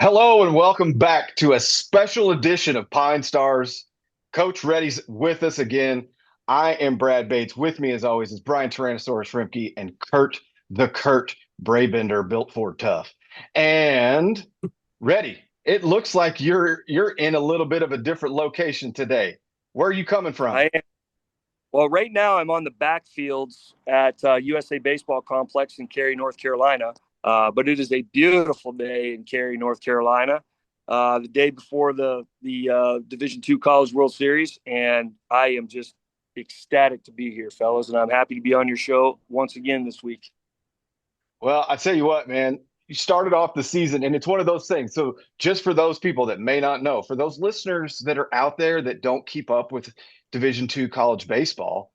Hello and welcome back to a special edition of Pine Stars. Coach Reddy's with us again. I am Brad Bates. With me, as always, is Brian Tyrannosaurus Rimke and Kurt Brabender, built for tough. And Reddy, it looks like you're in a little bit of a different location today. Where are you coming from? I am. Well, right now I'm on the backfields at USA Baseball Complex in Cary, North Carolina. But it is a beautiful day in Cary, North Carolina. The day before the Division II College World Series, and I am just ecstatic to be here, fellas. And I'm happy to be on your show once again this week. Well, I tell you what, man, you started off the season, and it's one of those things. So, just for those people that may not know, for those listeners that are out there that don't keep up with Division II college baseball,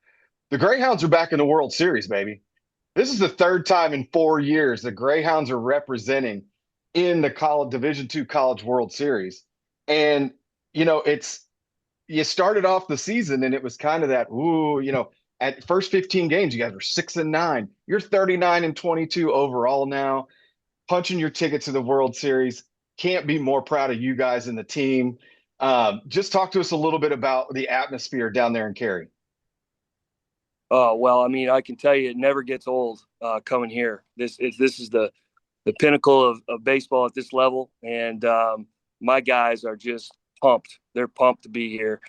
the Greyhounds are back in the World Series, baby. This is the third time in 4 years the Greyhounds are representing in the college Division II college World Series. And, it's you started off the season and it was kind of that, ooh, at first 15 games, you guys were 6-9. You're 39-22 overall now, punching your ticket to the World Series. Can't be more proud of you guys and the team. Just talk to us a little bit about the atmosphere down there in Cary. Oh well, I mean, I can tell you, it never gets old coming here. This is the pinnacle of baseball at this level, and my guys are just pumped. They're pumped to be here.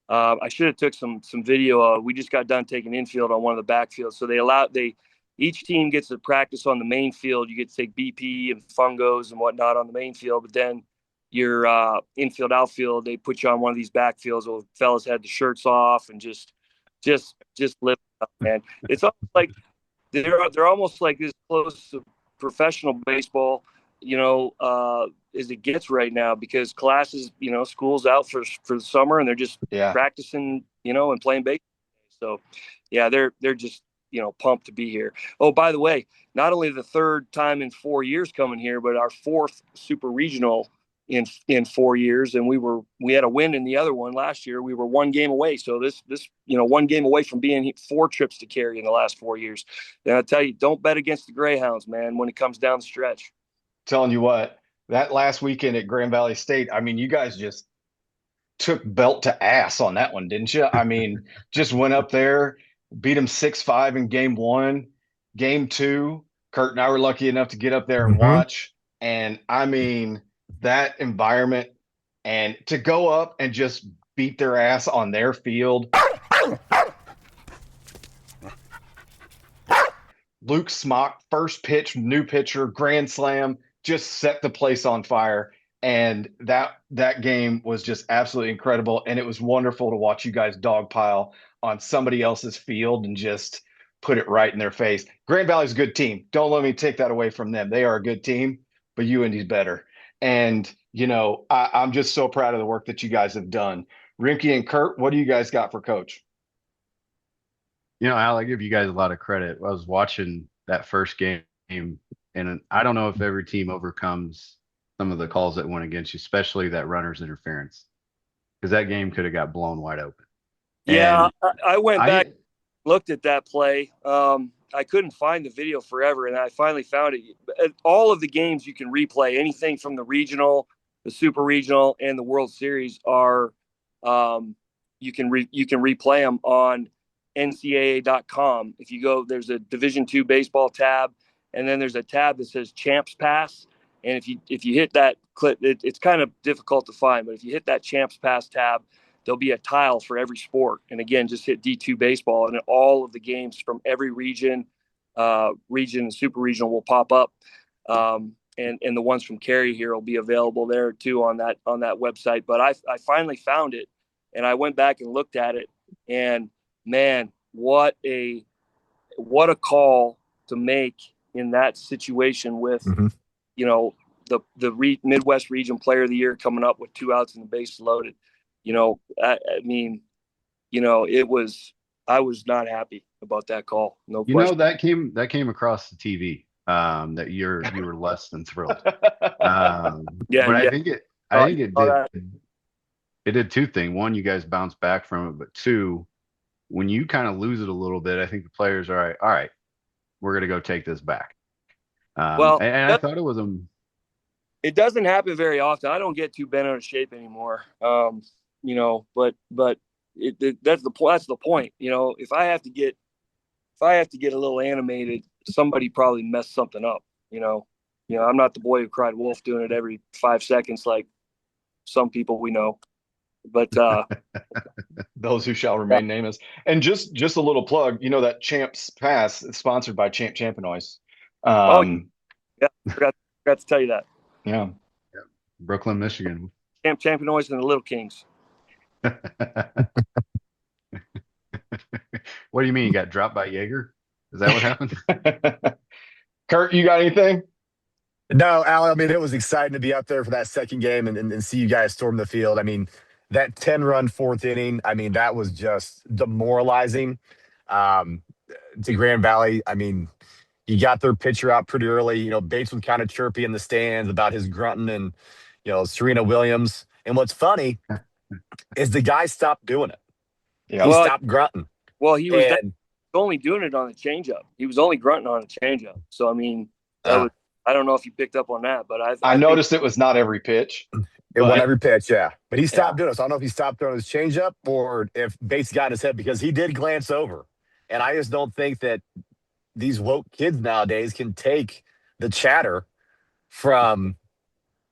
I should have took some video. We just got done taking infield on one of the backfields, so they each team gets to practice on the main field. You get to take BP and fungos and whatnot on the main field, but then your infield outfield, they put you on one of these backfields where fellas had the shirts off and just live up, man. It's almost like they're almost like as close to professional baseball, as it gets right now because classes, school's out for the summer and they're just Yeah. practicing, and playing baseball. So, yeah, they're just pumped to be here. Oh, by the way, not only the third time in 4 years coming here, but our fourth super regional in 4 years, and we had a win in the other one last year. We were one game away, so this one game away from being 4 trips to Cary in the last 4 years. And I tell you, don't bet against the Greyhounds, man, when it comes down the stretch. Telling you what, that last weekend at Grand Valley State, I mean, you guys just took belt to ass on that one, didn't you? I mean, just went up there, beat them 6-5 in game one. Game two, Kurt and I were lucky enough to get up there and Hmm. watch. And I mean, that environment and to go up and just beat their ass on their field. Luke Smock, first pitch, new pitcher, grand slam, just set the place on fire. And that game was just absolutely incredible. And it was wonderful to watch you guys dogpile on somebody else's field and just put it right in their face. Grand Valley's a good team. Don't let me take that away from them. They are a good team, but UND's better. And I'm just so proud of the work that you guys have done. Rimke and Kurt, what do you guys got for coach? Al, I give you guys a lot of credit. I was watching that first game, and I don't know if every team overcomes some of the calls that went against you, especially that runner's interference, because that game could have got blown wide open. Yeah, And I went back, I, looked at that play. I couldn't find the video forever, and I finally found it. All of the games you can replay, anything from the regional, the super regional, and the World Series are you can replay them on ncaa.com. If you go, there's a Division II baseball tab, and then there's a tab that says Champs Pass. And if you hit that clip, it's kind of difficult to find, but if you hit that Champs Pass tab, there'll be a tile for every sport. And again, just hit D2 baseball, and all of the games from every region and super regional will pop up. And the ones from Cary here will be available there too on that website. But I finally found it, and I went back and looked at it, and man, what a call to make in that situation with Mhm. you know Midwest Region Player of the Year coming up with 2 outs and the bases loaded. I mean, it was I was not happy about that call, no question. that came across the TV, that you were less than thrilled. Yeah, But I yeah. think it I Uh, think it saw did that. it did two things. One, you guys bounced back from it, but two, when you kind of lose it a little bit, I think the players are all right, we're gonna go take this back. Well, And I thought it was a it doesn't happen very often. I don't get too bent out of shape anymore. But that's the point. That's the point. If I have to get a little animated, somebody probably messed something up. I'm not the boy who cried wolf doing it every 5 seconds like some people we know. But Those who shall yeah. remain nameless. And just a little plug, that Champs Pass is sponsored by Champ Champenoise. Oh Um, yeah, forgot to tell you that. yeah. Brooklyn, Michigan. Champ Champenoise and the Little Kings. What do you mean? You got dropped by Jaeger? Is that what happened? Kurt, you got anything? No, Al, I mean, it was exciting to be out there for that second game and see you guys storm the field. I mean, that 10-run fourth inning, I mean, that was just demoralizing um, to Grand Valley. I mean, you got their pitcher out pretty early. Bates was kind of chirpy in the stands about his grunting and, Serena Williams. And what's funny is the guy stopped doing it. Yeah. He Well, stopped grunting. he was And only doing it on the changeup. He was only grunting on a changeup. So I mean, that was. I don't know if you picked up on that, but I noticed it was not every pitch. it won But every pitch, yeah. But he stopped yeah. doing it. So I don't know if he stopped throwing his changeup or if Bates got in his head because he did glance over. And I just don't think that these woke kids nowadays can take the chatter from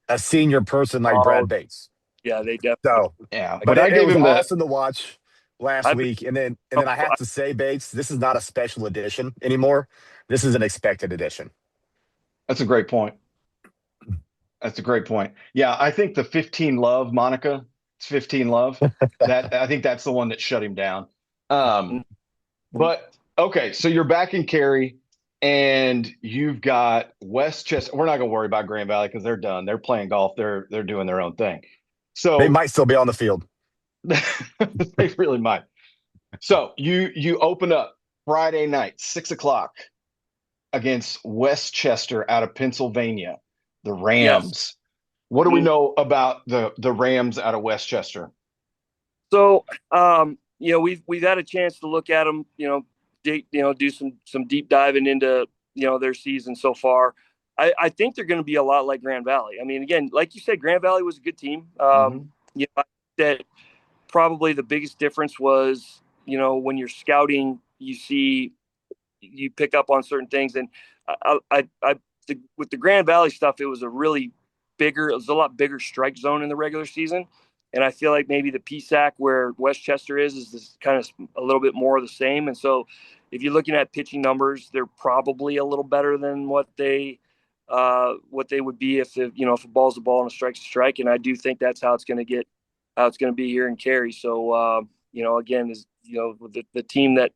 a senior person like Brad Bates. yeah, they definitely. So, Yeah. but I it gave was him the awesome to watch last week. And then I have to say, Bates, this is not a special edition anymore. This is an expected edition. That's a great point. That's a great point. Yeah, I think the 15 love, Monica, it's 15 love. I think that's the one that shut him down. But okay, so you're back in Cary and you've got Westchester. We're not gonna worry about Grand Valley because they're done. They're playing golf, they're doing their own thing. So they might still be on the field. they really might. So you open up Friday night, 6:00 against Westchester out of Pennsylvania, the Rams. Yes. What do we know about the Rams out of Westchester? So, we've had a chance to look at them, do some deep diving into, their season so far. I think they're going to be a lot like Grand Valley. I mean, again, like you said, Grand Valley was a good team. That probably the biggest difference was, when you're scouting, you pick up on certain things. And with the Grand Valley stuff, it was a lot bigger strike zone in the regular season. And I feel like maybe the PSAC where Westchester is this kind of a little bit more of the same. And so if you're looking at pitching numbers, they're probably a little better than what they would be if a ball's a ball and a strike's a strike. And I do think that's how it's going to be here in Cary. So, again, the team that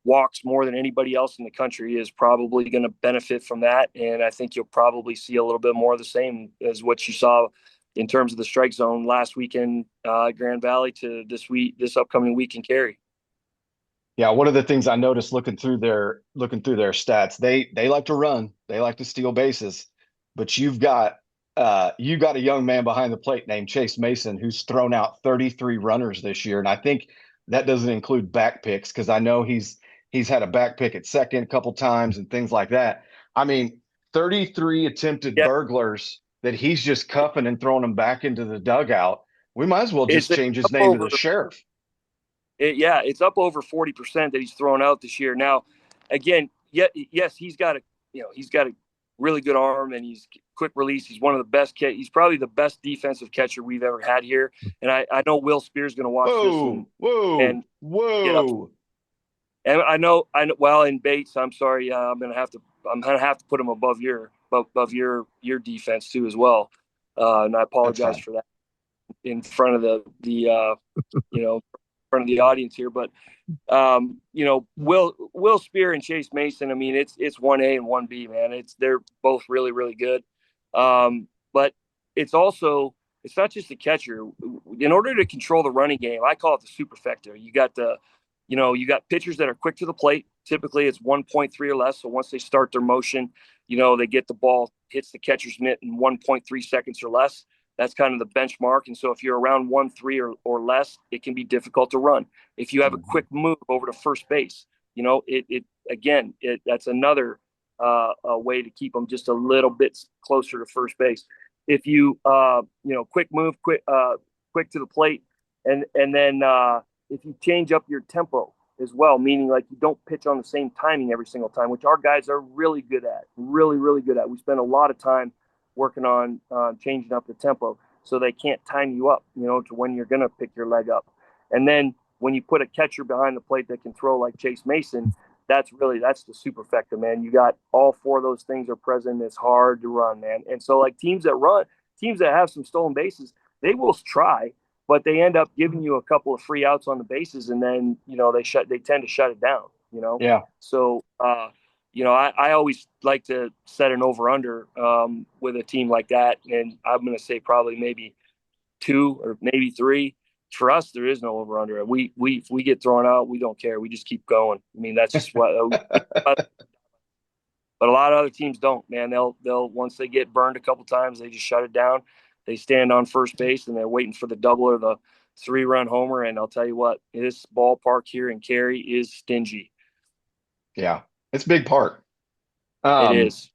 walks more than anybody else in the country is probably going to benefit from that. And I think you'll probably see a little bit more of the same as what you saw in terms of the strike zone last weekend, Grand Valley to this upcoming week in Cary. Yeah, one of the things I noticed looking through their stats, they like to run, they like to steal bases, but you've got a young man behind the plate named Chase Mason who's thrown out 33 runners this year, and I think that doesn't include back picks because I know he's had a back pick at second a couple times and things like that. I mean, 33 attempted burglars that he's just cuffing and throwing them back into the dugout. We might as well just change his name to the sheriff. It's up over 40% that he's thrown out this year. Now, again, yes, he's got a really good arm and he's quick release. He's one of the best. He's probably the best defensive catcher we've ever had here. And I know Will Spear's going to watch this. Whoa. And I know. Well, in Bates, I'm sorry. I'm gonna have to put him above your defense too as well. And I apologize for that in front of the front of the audience here. But Will Spear and Chase Mason. I mean, it's 1A and 1B, man. They're both really, really good. But it's not just the catcher. In order to control the running game, I call it the superfecta. You got pitchers that are quick to the plate. Typically it's 1.3 or less. So once they start their motion, they get the ball, hits the catcher's mitt in 1.3 seconds or less. That's kind of the benchmark. And so if you're around 1.3 or less, it can be difficult to run. If you have a quick move over to first base, that's another way to keep them just a little bit closer to first base. if you quick move, quick to the plate, and then if you change up your tempo as well, meaning like you don't pitch on the same timing every single time, which our guys are really good at, really good at. We spend a lot of time working on changing up the tempo so they can't time you up, to when you're going to pick your leg up. And then when you put a catcher behind the plate that can throw like Chase Mason, that's the superfecta, man. You got all four of those things are present. It's hard to run, man. And so like teams that have some stolen bases, they will try, but they end up giving you a couple of free outs on the bases, and then they tend to shut it down. Yeah. So I always like to set an over under with a team like that, and I'm going to say probably maybe 2 or maybe 3. For us, there is no over under. If we get thrown out, we don't care. We just keep going. I mean, that's just what. But a lot of other teams don't, man. They'll once they get burned a couple times, they just shut it down. They stand on first base and they're waiting for the double or the 3-run homer. And I'll tell you what, this ballpark here in Cary is stingy. Yeah, it's a big part. It is.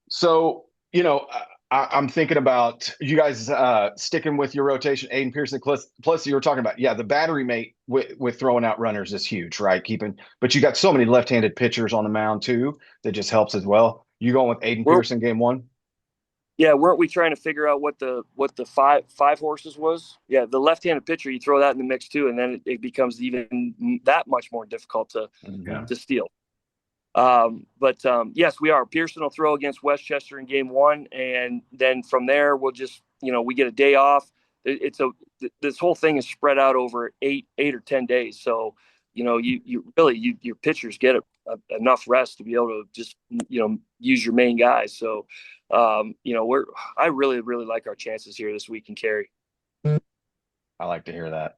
So, I'm thinking about you guys sticking with your rotation, Aiden Pearson. Plus, you were talking about, the battery mate with throwing out runners is huge, right? But you got so many left-handed pitchers on the mound too that just helps as well. You going with Aiden Pearson game 1? Yeah, weren't we trying to figure out what the five horses was? Yeah, the left-handed pitcher, you throw that in the mix too, and then it becomes even that much more difficult to steal. But yes, we are. Pearson will throw against Westchester in game 1, and then from there we'll just we get a day off. This whole thing is spread out over 8 or 10 days, so you really your pitchers get enough rest to be able to just use your main guys. So I really like our chances here this week in Cary. I like to hear that.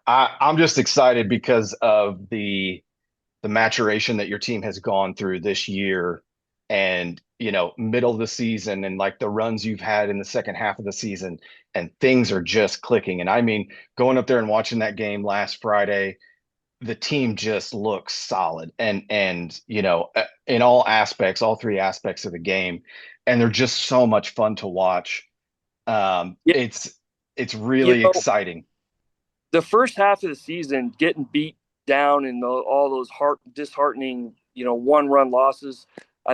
I'm just excited because of the maturation that your team has gone through this year, and middle of the season, and like the runs you've had in the second half of the season, and things are just clicking. And I mean, going up there and watching that game last Friday, the team just looks solid, and in all aspects, all 3 aspects of the game, and they're just so much fun to watch. Yeah. It's really exciting. The first half of the season, getting beat down in all those disheartening, 1-run losses.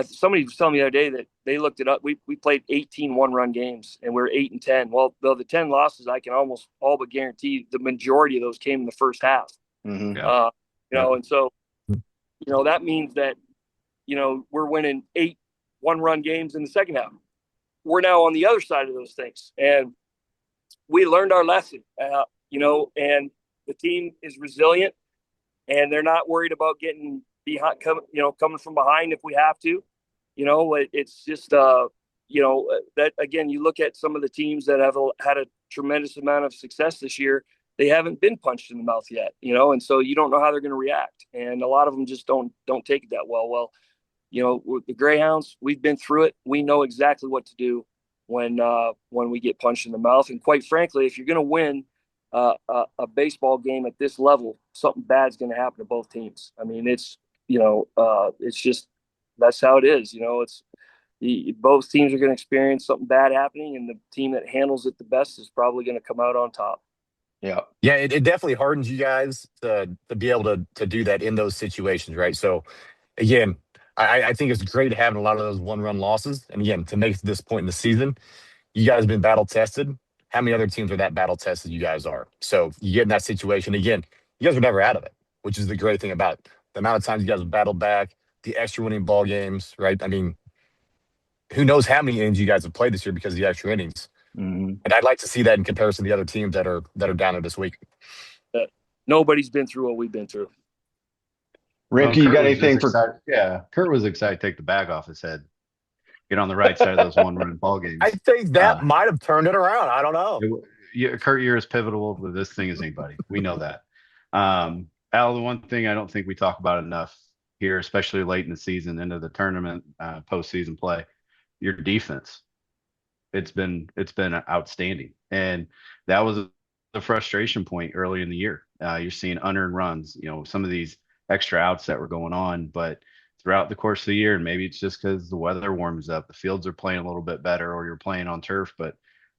Somebody was telling me the other day that they looked it up. We played 18 1-run games, and we're 8-10. Well, the 10 losses, I can almost all but guarantee the majority of those came in the first half. Mm-hmm. And so, that means that, we're winning 8 1-run games in the second half. We're now on the other side of those things, and we learned our lesson. And the team is resilient, and they're not worried about getting behind, coming from behind if we have to. It's just, that again, you look at some of the teams that have had a tremendous amount of success this year, they haven't been punched in the mouth yet, and so you don't know how they're going to react. And a lot of them just don't take it that well. Well, with the Greyhounds, we've been through it. We know exactly what to do when we get punched in the mouth. And quite frankly, if you're going to win a baseball game at this level, something bad's going to happen to both teams. I mean, it's just, that's how it is. Both teams are going to experience something bad happening, and the team that handles it the best is probably going to come out on top. Yeah, it definitely hardens you guys to be able to do that in those situations, right? So again, I think it's great having a lot of those 1-run losses. And again, to make it to this point in the season, you guys have been battle tested. How many other teams are that battle tested you guys are? So you get in that situation again, you guys are never out of it, which is the great thing about it. The amount of times you guys have battled back, the extra winning ball games, right? I mean, who knows how many innings you guys have played this year because of the extra innings. Mm-hmm. And I'd like to see that in comparison to the other teams that are down there this week. Nobody's been through what we've been through. Rimke, you got anything for? Yeah, Kurt was excited to take the bag off his head, get on the right side of those 1-run ball games. I think that might have turned it around. I don't know. Kurt, you're as pivotal with this thing as anybody. We know that. Al, the one thing I don't think we talk about enough here, especially late in the season, into the tournament, postseason play, your defense. It's been outstanding, and that was the frustration point early in the year. You're seeing unearned runs, some of these extra outs that were going on, but throughout the course of the year. And maybe it's just because the weather warms up, the fields are playing a little bit better, or you're playing on turf. But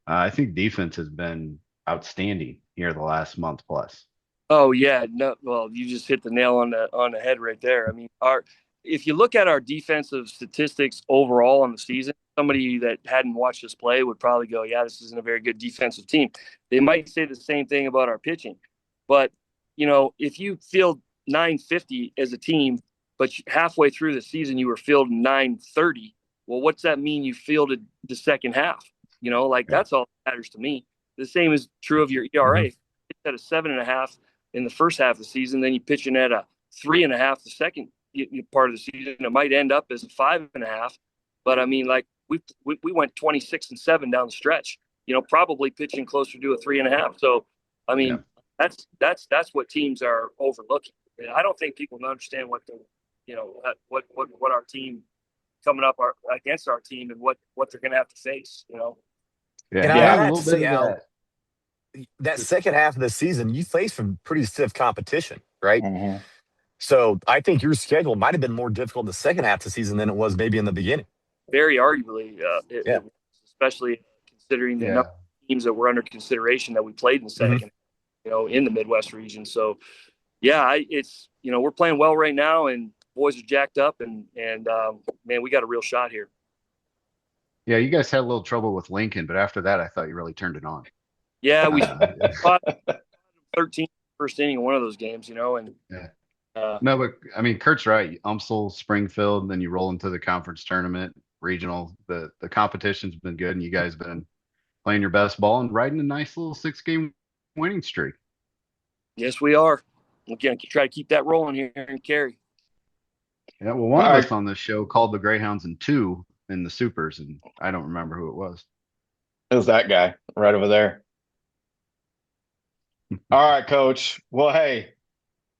I think defense has been outstanding here the last month plus. Oh yeah, no. Well, you just hit the nail on the head right there. I mean, if you look at our defensive statistics overall on the season, somebody that hadn't watched us play would probably go, "Yeah, this isn't a very good defensive team." They might say the same thing about our pitching, but if you field 950 as a team, but halfway through the season you were fielding 930, well, what's that mean? You fielded the second half. That's all that matters to me. The same is true of your ERA. It's at a 7.5 in the first half of the season, then you pitching at a 3.5 the second part of the season. It might end up as a 5.5, but I mean, like we went 26-7 down the stretch. Probably pitching closer to a 3.5. So, I mean, that's what teams are overlooking. And I don't think people understand what what our team coming up against our team and what they're going to have to face. Yeah, And I I have a have little to bit say, of Al, that. that second half of the season, you faced some pretty stiff competition, right? Mm-hmm. So I think your schedule might have been more difficult in the second half of the season than it was maybe in the beginning. Very arguably, Yeah. especially considering the Yeah. number of teams that were under consideration that we played in the second, in the Midwest region. So, yeah, we're playing well right now, and boys are jacked up, and man, we got a real shot here. Yeah, you guys had a little trouble with Lincoln, but after that, I thought you really turned it on. Yeah, we Uh, fought 13 first inning in one of those games, and yeah. uh, No, but I mean, Kurt's right. Umsel, Springfield, then you roll into the conference tournament, regional. The competition's been good, and you guys been playing your best ball and riding a nice little 6-game winning streak. yes, we are. We're going to try to keep that rolling here in Cary. Yeah, well, one All of right. us on this show called the Greyhounds in 2 in the supers, and I don't remember who it was. It was that guy right over there. All right, coach. Well, hey,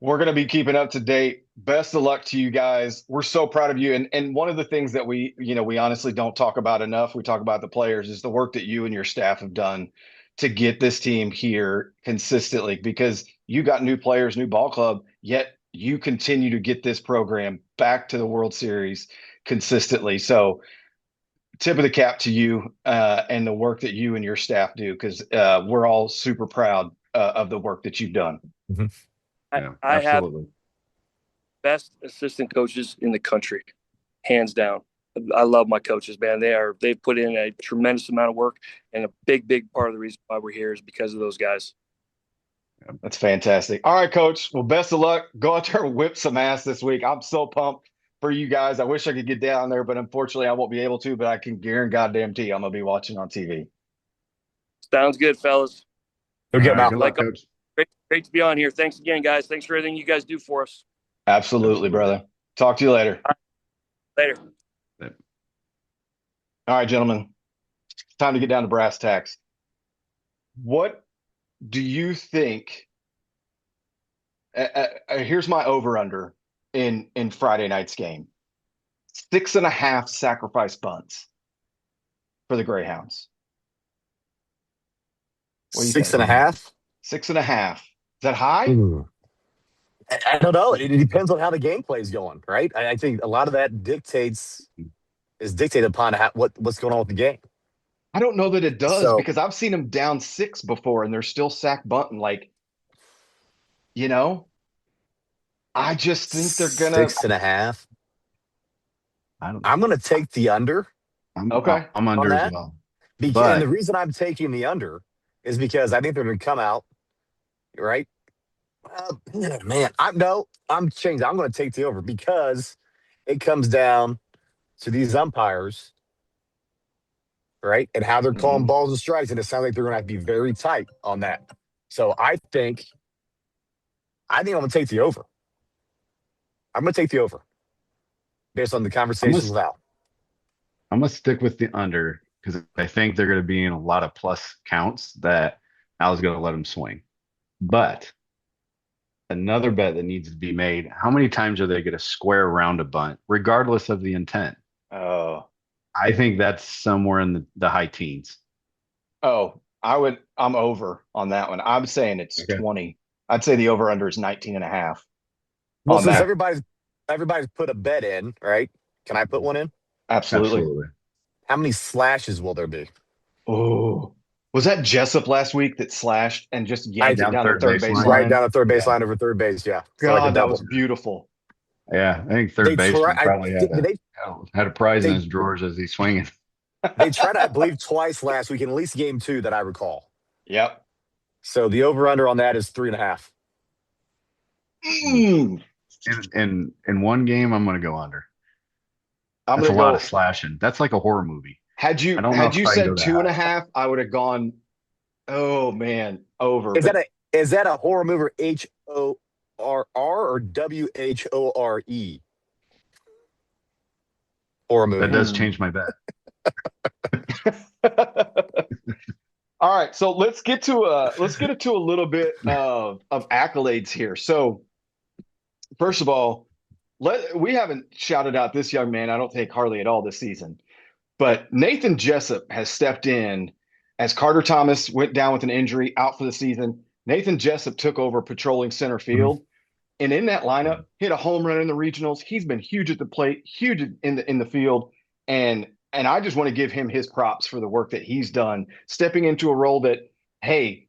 we're going to be keeping up to date. Best of luck to you guys. We're so proud of you. And one of the things that we honestly don't talk about enough, we talk about the players, is the work that you and your staff have done to get this team here consistently, because you got new players, new ball club, yet you continue to get this program back to the World Series consistently. So tip of the cap to you and the work that you and your staff do, because we're all super proud of the work that you've done. Yeah, I have absolutely. best assistant coaches in the country, hands down. I love my coaches, man. They've put in a tremendous amount of work, and a big part of the reason why we're here is because of those guys. That's fantastic. All right, coach. Well, best of luck. Go out there and whip some ass this week. I'm so pumped for you guys. I wish I could get down there, but unfortunately I won't be able to, but I can guarantee I'm going to be watching on TV. Sounds good, fellas. Go All get him right, out. good luck, Coach. Great to be on here. Thanks again, guys. Thanks for everything you guys do for us. Absolutely, brother. Talk to you later. Later. All right, gentlemen. It's time to get down to brass tacks. What do you think? Here's my over/under in Friday night's game: 6.5 sacrifice bunts for the Greyhounds. What do you Six think? and a half. 6.5. Is that high? Ooh. I don't know. It depends on how the gameplay is going, right? I think a lot of that is dictated upon what's going on with the game. I don't know that it does, So because I've seen them down 6 before and they're still sack bunting. I just think they're gonna. 6.5. I don't. I'm gonna take the under Okay. I'm on under as that. well. And the But reason I'm taking the under is because I think they're going to come out, right? Man, I'm changing. I'm going to take the over because it comes down to these umpires, right? And how they're calling balls and strikes. And it sounds like they're going to have to be very tight on that. So I think I'm going to take the over. I'm going to take the over based on the conversations with Al. I'm gonna stick with the under because I think they're gonna be in a lot of plus counts that Al's gonna let them swing. But another bet that needs to be made: how many times are they gonna square around a bunt, regardless of the intent? Oh, I think that's somewhere in the high teens. I'm over on that one. I'm saying it's Okay. 20. I'd say the over/under is 19.5 Well, on since that. everybody's put a bet in, right? Can I put one in? Absolutely. Absolutely. How many slashes will there be? Oh, was that Jessup last week that slashed and just I yanked it Down down the third third baseline. right baseline? down the third Yeah. baseline over third base. Yeah, for like a God, that was double. beautiful. Yeah. I think They third try. baseman probably had a prize in They his drawers as he's swinging. they tried, I believe, twice last week, in at least game two that I recall. Yep. So the over under on that is 3.5. Mm. In one game, I'm going to go under. I'm That's a gonna lot of go. slashing. That's like a horror movie. Had I you don't know had if you I can go said that two and high. a half, I would have gone. Oh man, over. Is that But a horror movie? HORR or WHORE? Horror That movie. does change my bet. all right, so let's get into a little bit of accolades here. So first of all, we haven't shouted out this young man, I don't think hardly at all this season. But Nathan Jessup has stepped in as Carter Thomas went down with an injury out for the season. Nathan Jessup took over patrolling center Mhm. field. And in that lineup, hit a home run in the regionals. He's been huge at the plate, huge in the field, and I just want to give him his props for the work that he's done, stepping into a role that, hey,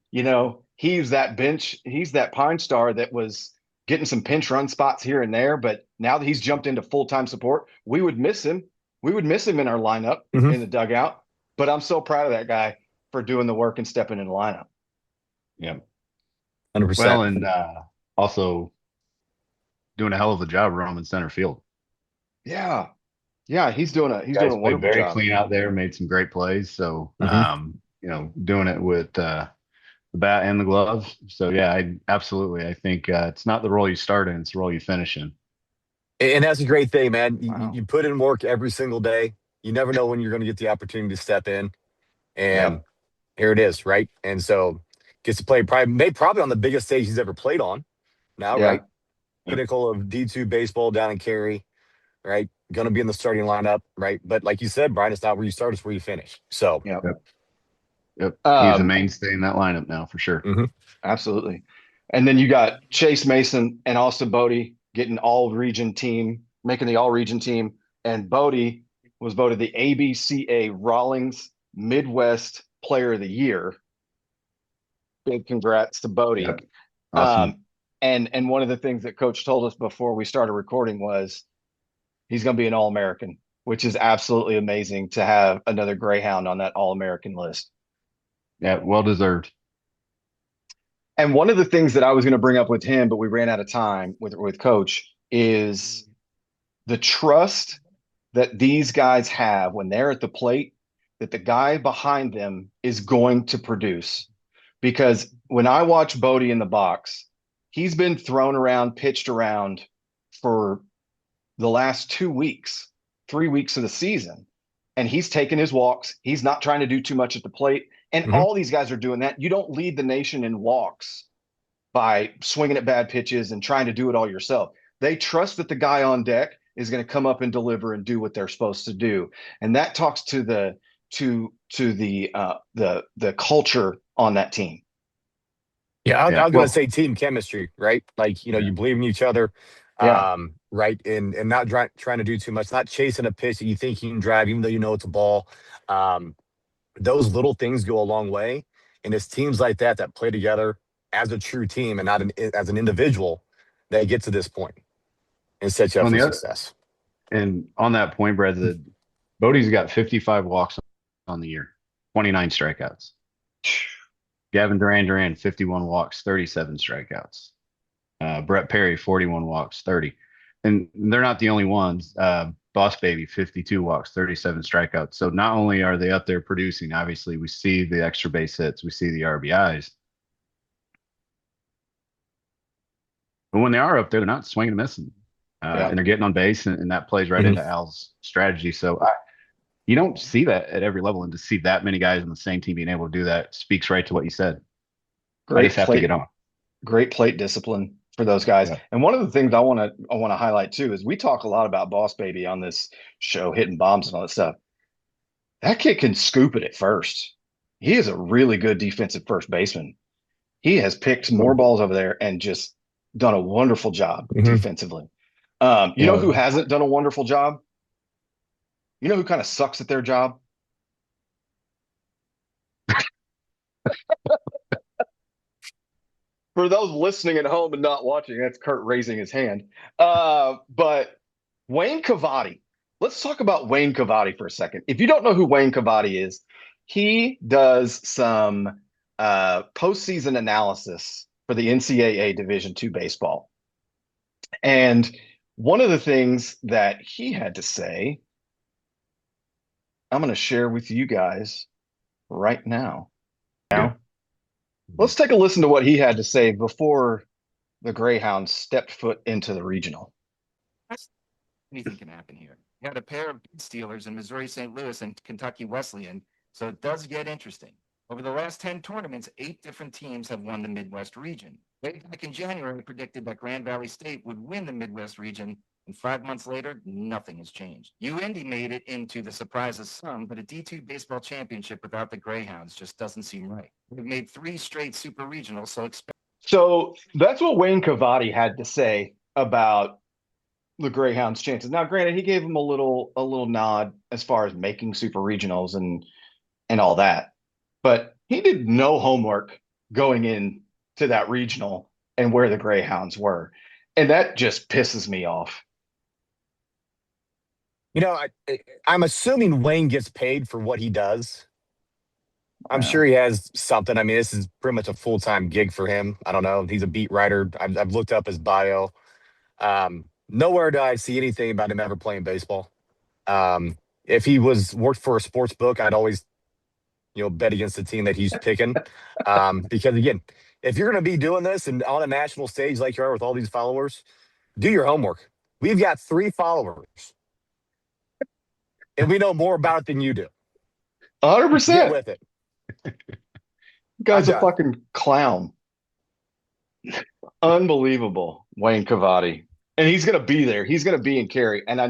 he's that bench, he's that Pine Star that was getting some pinch run spots here and there, but now that he's jumped into full time support, we would miss him. We would miss him in our lineup Mhm. in the dugout. But I'm so proud of that guy for doing the work and stepping in the lineup. Yeah. 100%. Well, and also doing a hell of a job roaming center field. Yeah, yeah, he's doing Guys a played wonderful very job. clean out there, made some great plays. So, Mhm. doing it with the bat and the glove. So, yeah, I think it's not the role you start in; it's the role you finish in. And that's a great thing, man. Wow. You put in work every single day. You never know when you're going to get the opportunity to step in. And Yep. here it is, right? And so gets to play probably on the biggest stage he's ever played on now, Yeah. right? Pinnacle of D2 baseball down in Cary, right? Going to be in the starting lineup, right? But like you said, Brian, it's not where you start, it's where you finish. So, Yep. Yep. Yep. He's a Um, mainstay in that lineup now for sure. mhm. absolutely. And then you got Chase Mason and Austin Bodie getting all region team, making the all region team. And Bodie was voted the ABCA Rawlings Midwest Player of the Year. Big congrats to Bodie. Yep. Awesome. And one of the things that Coach told us before we started recording was he's going to be an All American, which is absolutely amazing to have another Greyhound on that All American list. Yeah, well deserved. And one of the things that I was going to bring up with him, but we ran out of time with Coach, is the trust that these guys have when they're at the plate, that the guy behind them is going to produce. Because when I watch Bodie in the box, he's been thrown around, pitched around for the last 2 weeks, 3 weeks of the season. And he's taking his walks. He's not trying to do too much at the plate. And Mhm. all these guys are doing that. You don't lead the nation in walks by swinging at bad pitches and trying to do it all yourself. They trust that the guy on deck is going to come up and deliver and do what they're supposed to do. And that talks to the culture on that team. Yeah, I Yeah. was going to Well, say team chemistry, right? Like, yeah. you believe in each other, Yeah. right? And not trying to do too much, not chasing a pitch that you think you can drive, even though you know it's a ball. Um, those little things go a long way. And it's teams like that that play together as a true team and not as an individual that get to this point and set you up On for the other, success. and on that point, Brad, Bodie's got 55 walks on the year, 29 strikeouts. Gavin Duran, 51 walks, 37 strikeouts. Brett Perry, 41 walks, 30. And they're not the only ones. Boss Baby, 52 walks, 37 strikeouts. So not only are they up there producing, obviously, we see the extra base hits, we see the RBIs. But when they are up there, they're not swinging and missing. Yeah. And they're getting on base, and that plays right Mhm. into Al's strategy. So you don't see that at every level. And to see that many guys on the same team being able to do that speaks right to what you said. I Great just have to get plate, on. great plate discipline for those guys. Yeah. And one of the things I want to highlight too is we talk a lot about Boss Baby on this show, hitting bombs and all that stuff. That kid can scoop it at first. He is a really good defensive first baseman. He has picked more balls over there and just done a wonderful job Mhm. defensively. You know who hasn't done a wonderful job? You know who kind of sucks at their job? For those listening at home and not watching, that's Kurt raising his hand. But Wayne Cavati. Let's talk about Wayne Cavati for a second. If you don't know who Wayne Cavati is, he does some postseason analysis for the NCAA Division II baseball. And one of the things that he had to say, I'm going to share with you guys right now. Let's take a listen to what he had to say before the Greyhounds stepped foot into the regional. Anything can happen here. You had a pair of big Steelers in Missouri St. Louis and Kentucky Wesleyan, so it does get interesting. Over the last 10 tournaments, 8 different teams have won the Midwest region. Way back in January, predicted that Grand Valley State would win the Midwest region, and 5 months later, nothing has changed. UIndy made it into the surprise of some, but a D2 baseball championship without the Greyhounds just doesn't seem right. They've made 3 straight super regionals, so expect. So that's what Wayne Cavati had to say about the Greyhounds' chances. Now, granted, he gave them a little nod as far as making super regionals and all that, but he did no homework going in to that regional and where the Greyhounds were, and that just pisses me off. You know, I'm assuming Wayne gets paid for what he does. I'm sure he has something. I mean, this is pretty much a full-time gig for him. I don't know. He's a beat writer. I've looked up his bio. Nowhere do I see anything about him ever playing baseball. If he worked for a sports book, I'd always, bet against the team that he's picking. Because again, if you're going to be doing this and on a national stage like you are with all these followers, do your homework. We've got 3 followers, and we know more about it than you do. 100%. Get with it. Guy's a fucking clown. Unbelievable, Wayne Cavati. And he's going to be there. He's going to be in Cary. And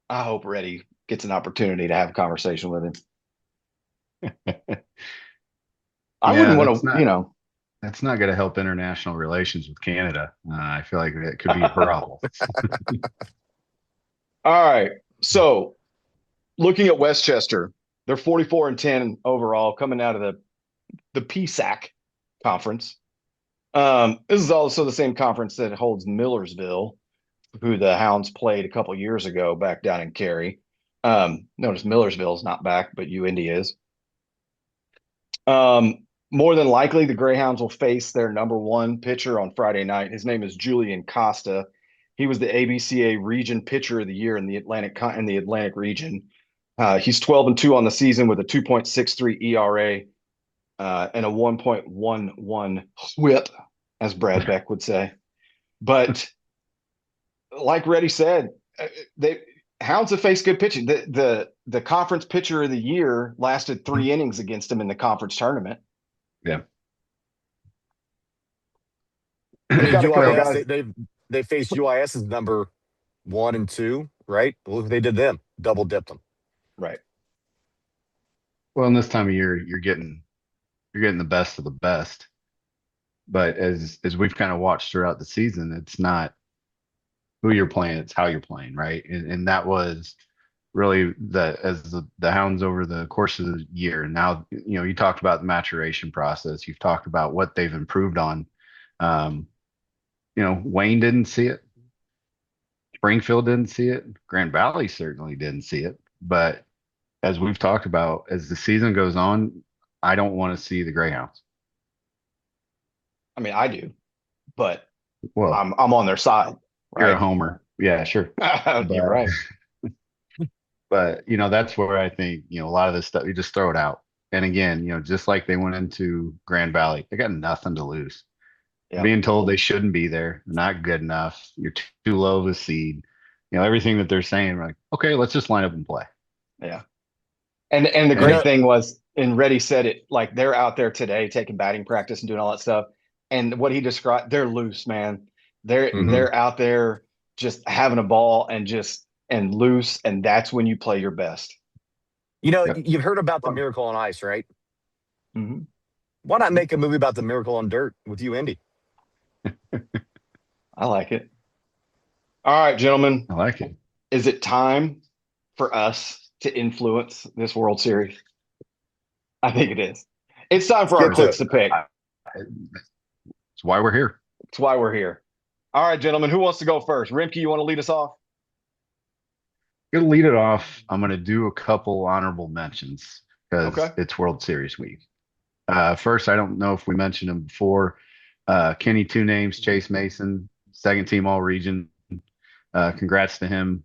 I hope Reddy gets an opportunity to have a conversation with him. I wouldn't want to, That's not going to help international relations with Canada. I feel like that could be a problem. All right. So looking at Westchester, they're 44-10 overall coming out of the PSAC conference. This is also the same conference that holds Millersville, who the Hounds played a couple years ago back down in Cary. Notice Millersville's not back, but UIndy is. More than likely, the Greyhounds will face their number 1 pitcher on Friday night. His name is Julian Costa. He was the ABCA Region Pitcher of the Year in the Atlantic region. He's 12-2 on the season with a 2.63 ERA and a 1.11 WHIP, as Brad Beck would say. But like Reddy said, Hounds have faced good pitching. The conference pitcher of the year lasted 3 innings against him in the conference tournament. Yeah. UIS, they faced UIS's number 1 and 2, right? Look what they did them. Double dipped them. Right. Well, in this time of year, you're getting the best of the best. But as we've kind of watched throughout the season, it's not who you're playing, it's how you're playing, right? And that was really the Hounds over the course of the year. And now, you talked about the maturation process. You've talked about what they've improved on. Wayne didn't see it. Springfield didn't see it. Grand Valley certainly didn't see it. But as we've talked about, as the season goes on, I don't want to see the Greyhounds. I mean, I do, but well, I'm on their side. You're right? a homer. Yeah, sure. You're right. But, that's where I think, a lot of this stuff, you just throw it out. And again, just like they went into Grand Valley, they got nothing to lose. Yeah. Being told they shouldn't be there, not good enough, you're too low of a seed, everything that they're saying, like, okay, let's just line up and play. Yeah. And the great thing was, and Reddy said it, like they're out there today taking batting practice and doing all that stuff. And what he described, they're loose, man. They're out there just having a ball and loose, and that's when you play your best. You've heard about the Miracle on Ice, right? Mm-hmm. Why not make a movie about the Miracle on Dirt with UIndy? I like it. All right, gentlemen, I like it. is it time for us to influence this World Series? I think it is. It's time for our Get to clicks it. to pick. That's why we're here. That's why we're here. All right, gentlemen, who wants to go first? Rimke, you want to lead us off? Gonna lead it off. I'm gonna do a couple honorable mentions because Okay. it's World Series week. First, I don't know if we mentioned him before. Kenny Two Names, Chase Mason, second team All Region. Congrats to him.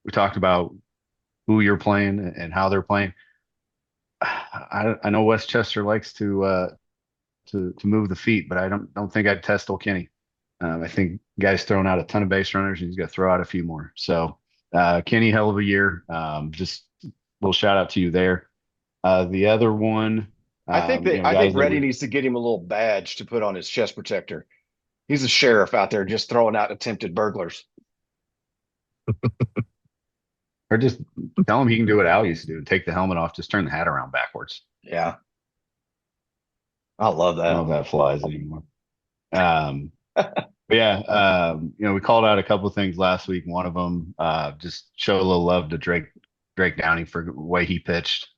We talked about who you're playing and how they're playing. I know Westchester likes to move the feet, but I don't think I'd test old Kenny. I think guy's throwing out a ton of base runners and he's got to throw out a few more. So Kenny, hell of a year. Just a little shout out to you there. The other one, I guys think that Reddy we needs to get him a little badge to put on his chest protector. He's a sheriff out there just throwing out attempted burglars. or just tell him he can do what Al used to do, take the helmet off, just turn the hat around backwards. Yeah. I love I don't know that. if that flies anymore. But yeah, we called out a couple of things last week. One of them, just show a little love to Drake Downey for the way he pitched.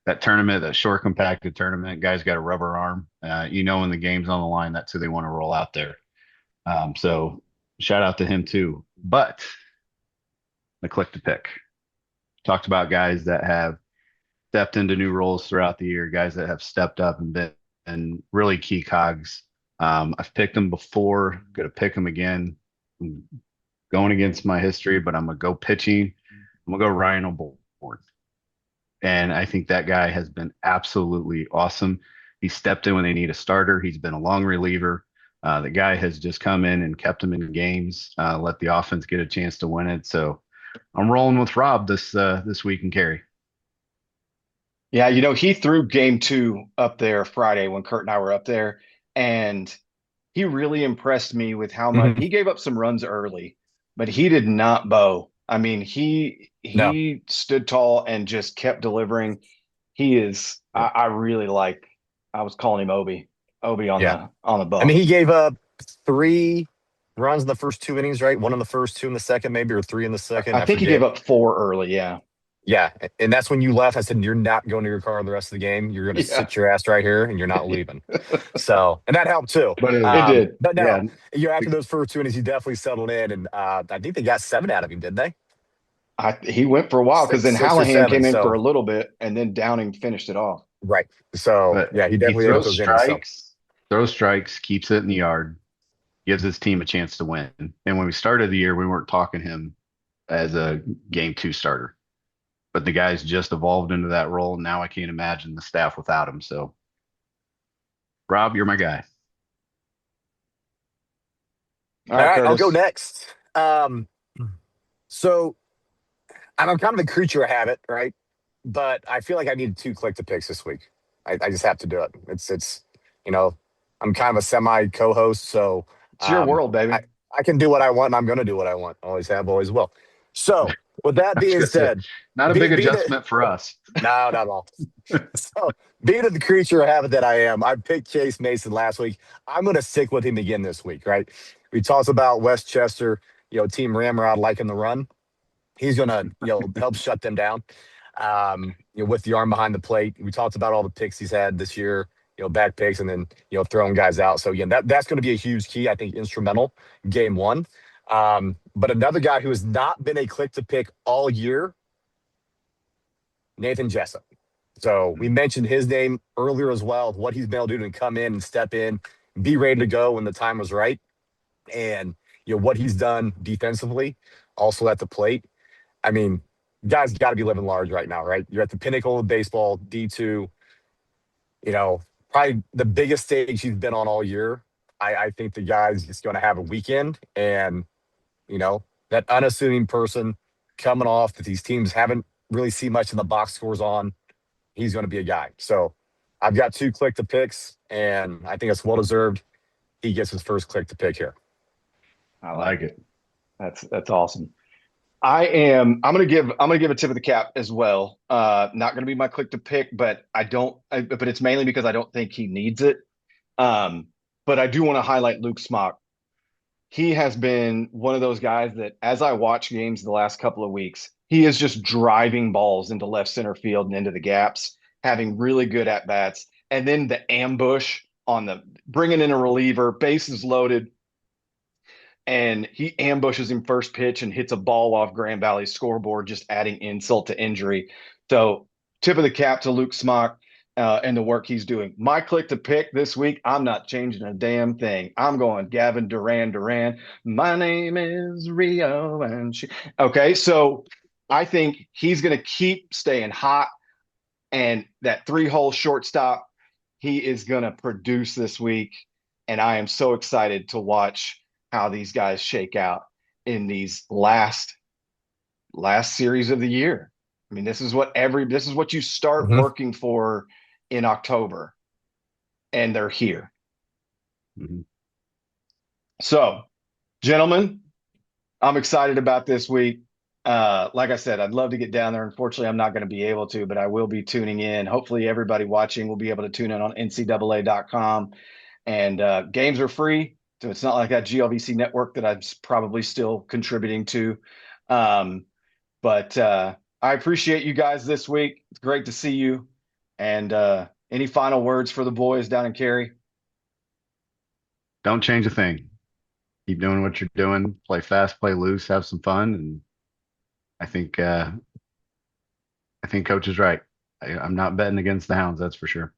That tournament, that short compacted tournament, guys got a rubber arm. When the game's on the line, that's who they want to roll out there. So shout out to him too. But the click to pick. Talked about guys that have stepped into new roles throughout the year, guys that have stepped up and been really key cogs. I've picked them before, going to pick them again. I'm going against my history, but I'm going to go pitching. I'm going to go Ryan O'Bourne. And I think that guy has been absolutely awesome. He stepped in when they need a starter. He's been a long reliever. The guy has just come in and kept them in games, let the offense get a chance to win it. So I'm rolling with Rob this week in Cary. Yeah, he threw game 2 up there Friday when Kurt and I were up there, and he really impressed me with how much Mhm. he gave up some runs early, but he did not bow. I mean, No. he stood tall and just kept delivering. He is I really like I was calling him Obi on Yeah. the I mean, bump. he gave up 3 runs in the first 2 innings, right? One in the first, 2 in the second, maybe, or 3 in the second. I I think he gave forget. up 4 early, yeah. Yeah. And that's when you left. I said, you're not going to your car the rest of the game. You're going to Yeah. sit your ass right here and you're not leaving. So, and that helped too. But It did. But no, yeah, after those first 2 innings, he definitely settled in. And I think they got 7 out of him, didn't they? He went for a while because then Six or Hallahan seven. came in for So, a little bit and then Downing finished it off. right. So, but yeah, he he definitely ate up those innings. So, throws strikes, keeps it in the yard, gives his team a chance to win. And when we started the year, we weren't talking him as a game 2 starter, but the guy's just evolved into that role. Now I can't imagine the staff without him. So, Rob, you're my guy. All all right, right, I'll go Curtis. next. So, I'm kind of a creature of habit, right? But I feel like I need 2 click to picks this week. I just have to do it. It's you know, I'm kind of a semi co-host, so It's your um, world, baby. I can do what I want, and I'm going to do what I want. Always have, always will. So with that I was being gonna say, said, not a big being adjustment for us. no, not at all. So being the creature of habit that I am, I picked Chase Mason last week. I'm going to stick with him again this week, right? We talked about Westchester, Team Ramrod liking the run. He's going to, help shut them down. With the arm behind the plate. We talked about all the picks he's had this year, back picks and then, throwing guys out. So again, that's going to be a huge key, I think, instrumental game 1. But another guy who has not been a click to pick all year, Nathan Jessup. So we mentioned his name earlier as well, what he's been able to do to come in and step in, be ready to go when the time was right. And, what he's done defensively, also at the plate. I mean, guys got to be living large right now, right? You're at the pinnacle of baseball, D2, probably the biggest stage he's been on all year. I think the guy's just going to have a weekend. And, that unassuming person coming off that these teams haven't really seen much in the box scores on, he's going to be a guy. So I've got 2 click to picks, and I think it's well deserved. He gets his first click to pick here. I like it. That's awesome. I'm gonna give a tip of the cap as well. Not gonna be my click to pick, but but it's mainly because I don't think he needs it. But I do want to highlight Luke Smock. he has been one of those guys that, as I watch games the last couple of weeks, he is just driving balls into left center field and into the gaps, having really good at bats. And then the ambush on the bringing in a reliever, bases loaded, and he ambushes him first pitch and hits a ball off Grand Valley's scoreboard, just adding insult to injury. So, tip of the cap to Luke Smock and the work he's doing. My click to pick this week, I'm not changing a damn thing. I'm going Gavin Duran. My name is Rio. Okay, so I think he's going to keep staying hot. And that 3-hole shortstop, he is going to produce this week. And I am so excited to watch how these guys shake out in these last series of the year. I mean, this is what you start Mhm. working for in October, and they're here. Mm-hmm. So, gentlemen, I'm excited about this week. Like I said, I'd love to get down there. Unfortunately, I'm not going to be able to, but I will be tuning in. Hopefully, everybody watching will be able to tune in on ncaa.com. And games are free, so it's not like that GLVC network that I'm probably still contributing to. But I appreciate you guys this week. It's great to see you. And any final words for the boys down in Cary? Don't change a thing. Keep doing what you're doing. Play fast, play loose, have some fun, and I think Coach is right. I'm not betting against the Hounds, that's for sure.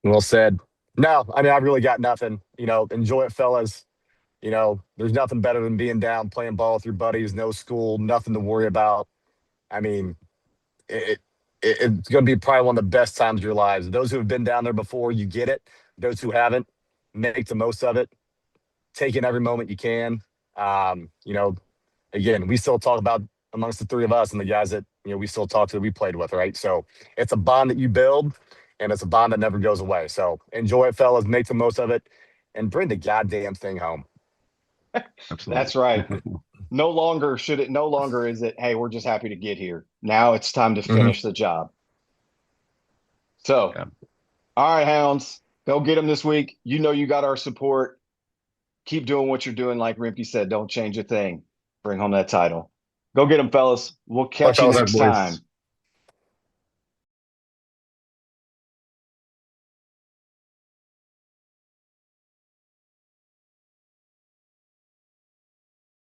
Well said. No, I mean, I've really got nothing. Enjoy it, fellas. There's nothing better than being down, playing ball with your buddies, no school, nothing to worry about. I mean, it, it's going to be probably one of the best times of your lives. Those who have been down there before, you get it. Those who haven't, make the most of it. Take in every moment you can. Um, you know, Again, we still talk about amongst the three of us and the guys that we still talk to, we played with, right? So it's a bond that you build, and it's a bond that never goes away. So enjoy it, fellas. Make the most of it, and bring the goddamn thing home. Absolutely. That's right. No longer is it, hey, we're just happy to get here. Now it's time to finish the job. So, Yeah. all right, Hounds, go get them this week. You got our support. Keep doing what you're doing. Like Rimpy said, don't change a thing. Bring home that title. Go get them, fellas. We'll catch you fellas. next Boys. time.